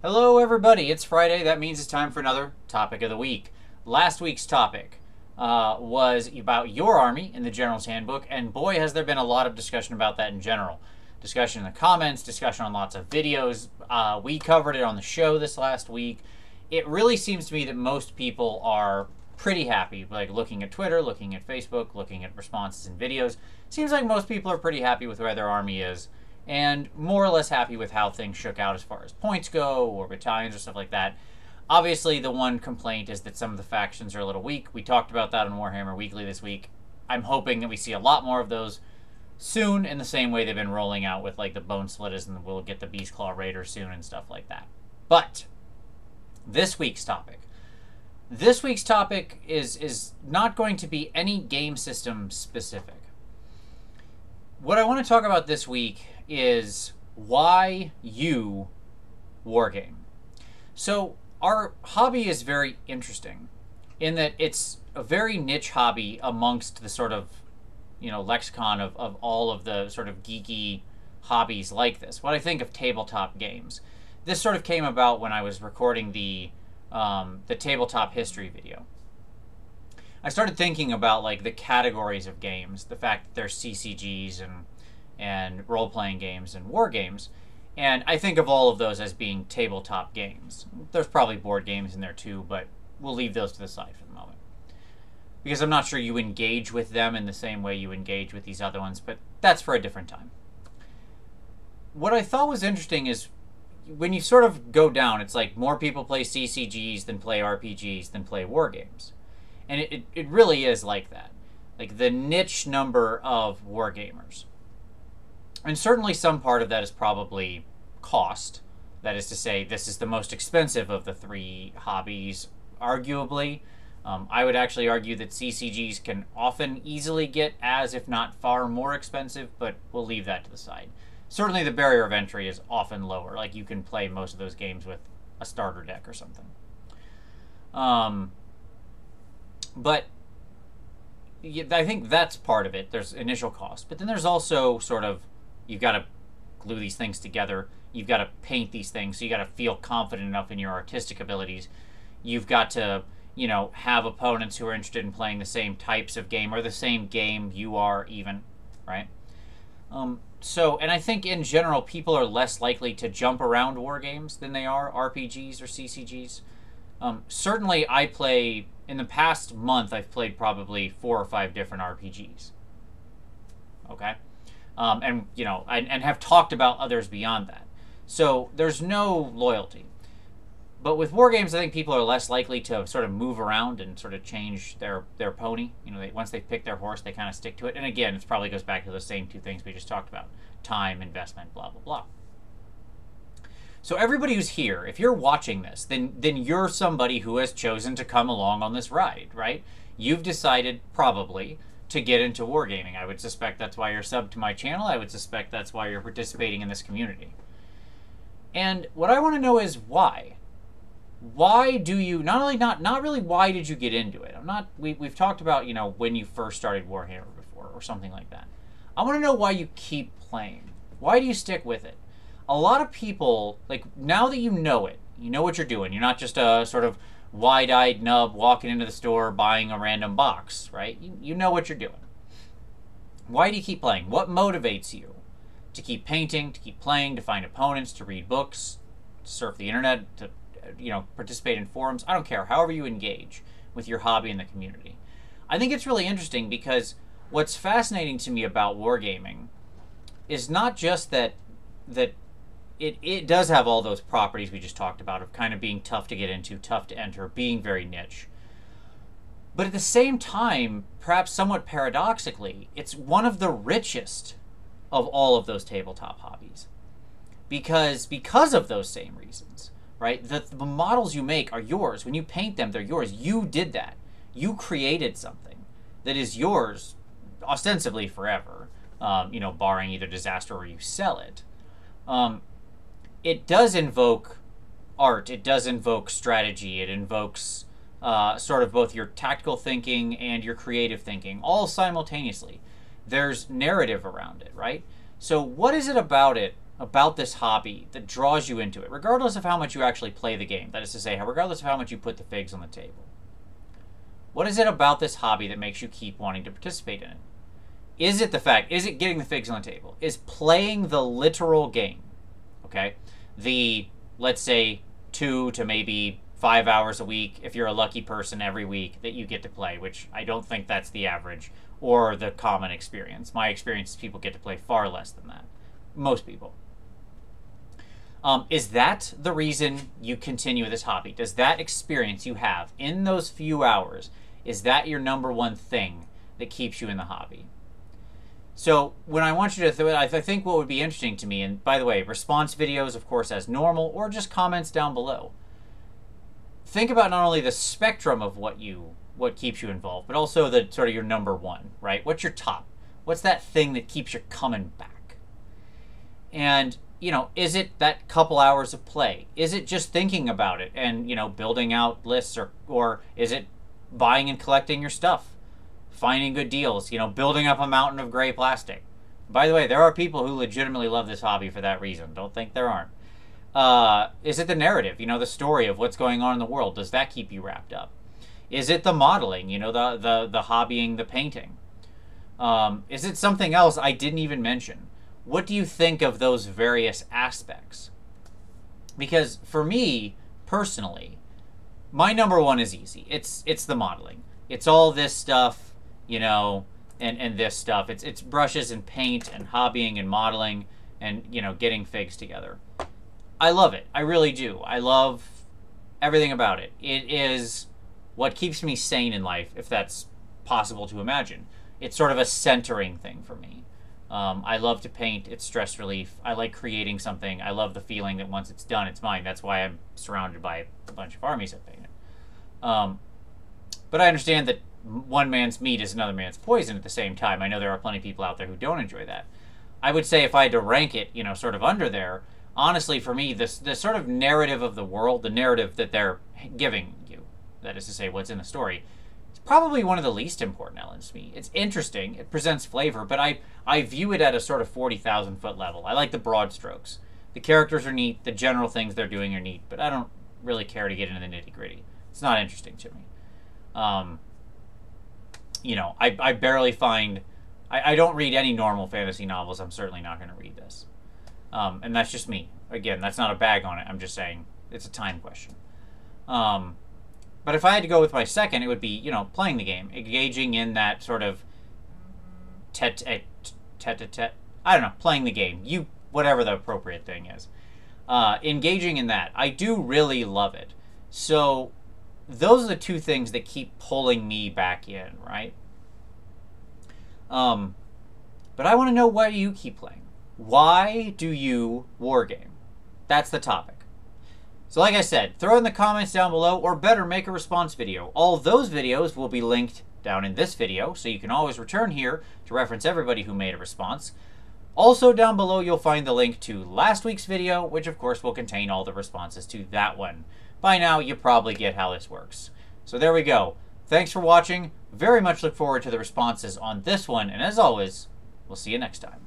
Hello, everybody. It's Friday. That means it's time for another topic of the week. Last week's topic was about your army in the General's Handbook, and boy, has there been a lot of discussion about that in general. Discussion in the comments, discussion on lots of videos. We covered it on the show this last week. It really seems to me that most people are pretty happy, like looking at Twitter, looking at Facebook, looking at responses and videos. Seems like most people are pretty happy with where their army is, and more or less happy with how things shook out as far as points go, or battalions or stuff like that. Obviously, the one complaint is that some of the factions are a little weak. We talked about that on Warhammer Weekly this week. I'm hoping that we see a lot more of those soon, in the same way they've been rolling out with like the Bone Slitters, and we'll get the Beast Claw Raiders soon and stuff like that. But this week's topic. This week's topic is not going to be any game system specific. What I want to talk about this week is why you wargame. So our hobby is very interesting in that it's a very niche hobby amongst the sort of, lexicon of all of the sort of geeky hobbies like this. When I think of tabletop games, this sort of came about when I was recording the tabletop history video. I started thinking about like the categories of games, the fact that there's CCGs and role-playing games and war games, and I think of all of those as being tabletop games. There's probably board games in there too, but we'll leave those to the side for the moment, because I'm not sure you engage with them in the same way you engage with these other ones, but that's for a different time. What I thought was interesting is when you sort of go down, it's like more people play CCGs than play RPGs than play war games. And it really is like that. Like the niche number of wargamers. And certainly some part of that is probably cost. That is to say, this is the most expensive of the three hobbies, arguably. I would actually argue that CCGs can often easily get as, if not far more expensive, but we'll leave that to the side. Certainly the barrier of entry is often lower. Like you can play most of those games with a starter deck or something. But I think that's part of it. There's initial cost. But then there's also sort of, you've got to glue these things together. You've got to paint these things. So you got to feel confident enough in your artistic abilities. You've got to, have opponents who are interested in playing the same types of game or the same game you are even, right? And I think in general, people are less likely to jump around war games than they are RPGs or CCGs. Certainly I play... In the past month, I've played probably 4 or 5 different RPGs. Okay? And have talked about others beyond that. So there's no loyalty. But with war games, I think people are less likely to sort of move around and sort of change their pony. Once they've picked their horse, they kind of stick to it. And again, it probably goes back to those same 2 things we just talked about. Time, investment, blah, blah, blah. So everybody who's here, if you're watching this, then you're somebody who has chosen to come along on this ride, right? You've decided, probably, to get into wargaming. I would suspect that's why you're subbed to my channel. I would suspect that's why you're participating in this community. And what I want to know is why. Why do you, not really why did you get into it? We've talked about, when you first started Warhammer before, or something like that. I want to know why you keep playing. Why do you stick with it? A lot of people, like, now that you know what you're doing. You're not just a sort of wide-eyed nub walking into the store buying a random box, right? You know what you're doing. Why do you keep playing? What motivates you to keep painting, to keep playing, to find opponents, to read books, to surf the internet, to, participate in forums? I don't care. However you engage with your hobby in the community. I think it's really interesting because what's fascinating to me about wargaming is not just that it does have all those properties we just talked about of kind of being tough to get into, tough to enter, being very niche. But at the same time, perhaps somewhat paradoxically, it's one of the richest of all of those tabletop hobbies. Because of those same reasons, right? The models you make are yours. When you paint them, they're yours. You did that. You created something that is yours ostensibly forever, barring either disaster or you sell it. It does invoke art. It does invoke strategy. It invokes sort of both your tactical thinking and your creative thinking, all simultaneously. There's narrative around it, right? So what is it about it about this hobby that draws you into it, regardless of how much you actually play the game? That is to say, regardless of how much you put the figs on the table. What is it about this hobby that makes you keep wanting to participate in it? Is it the fact, is it getting the figs on the table? Is playing the literal game, okay? The, let's say, 2 to maybe 5 hours a week, if you're a lucky person every week that you get to play, which I don't think that's the average or the common experience. My experience is people get to play far less than that. Most people. Is that the reason you continue this hobby? Does that experience you have in those few hours, is that your number one thing that keeps you in the hobby? So when I want you to, I think what would be interesting to me, and by the way, response videos, of course, as normal, or just comments down below. Think about not only the spectrum of what keeps you involved, but also the sort of your number one, right? What's your top? What's that thing that keeps you coming back? And, you know, is it that couple hours of play? Is it just thinking about it and, you know, building out lists, or is it buying and collecting your stuff? Finding good deals, you know, building up a mountain of gray plastic. By the way, there are people who legitimately love this hobby for that reason. Don't think there aren't. Is it the narrative, you know, the story of what's going on in the world? Does that keep you wrapped up? Is it the modeling, you know, the hobbying, the painting? Is it something else I didn't even mention? What do you think of those various aspects? Because for me, personally, my number one is easy. It's the modeling. It's all this stuff, you know, and this stuff. It's brushes and paint and hobbying and modeling and, you know, getting figs together. I love it. I really do. I love everything about it. It is what keeps me sane in life, if that's possible to imagine. It's sort of a centering thing for me. I love to paint. It's stress relief. I like creating something. I love the feeling that once it's done, it's mine. That's why I'm surrounded by a bunch of armies I've painted. But I understand that one man's meat is another man's poison at the same time. I know there are plenty of people out there who don't enjoy that. I would say if I had to rank it, you know, sort of under there, honestly, for me, the sort of narrative of the world, the narrative that they're giving you, that is to say, what's in the story, it's probably one of the least important elements to me. It's interesting. It presents flavor, but I view it at a sort of 40,000 foot level. I like the broad strokes. The characters are neat. The general things they're doing are neat, but I don't really care to get into the nitty gritty. It's not interesting to me. You know, I barely find... I don't read any normal fantasy novels. I'm certainly not going to read this. And that's just me. Again, that's not a bag on it. I'm just saying it's a time question. But if I had to go with my second, it would be, you know, playing the game. Engaging in that sort of tete-a-tete. I don't know, playing the game. Whatever the appropriate thing is. Engaging in that. I do really love it. So those are the two things that keep pulling me back in, right? But I want to know why you keep playing. Why do you wargame? That's the topic. So like I said, throw in the comments down below, or better, make a response video. All those videos will be linked down in this video, so you can always return here to reference everybody who made a response. Also down below, you'll find the link to last week's video, which of course will contain all the responses to that one. By now, you probably get how this works. So there we go. Thanks for watching. Very much look forward to the responses on this one, and as always, we'll see you next time.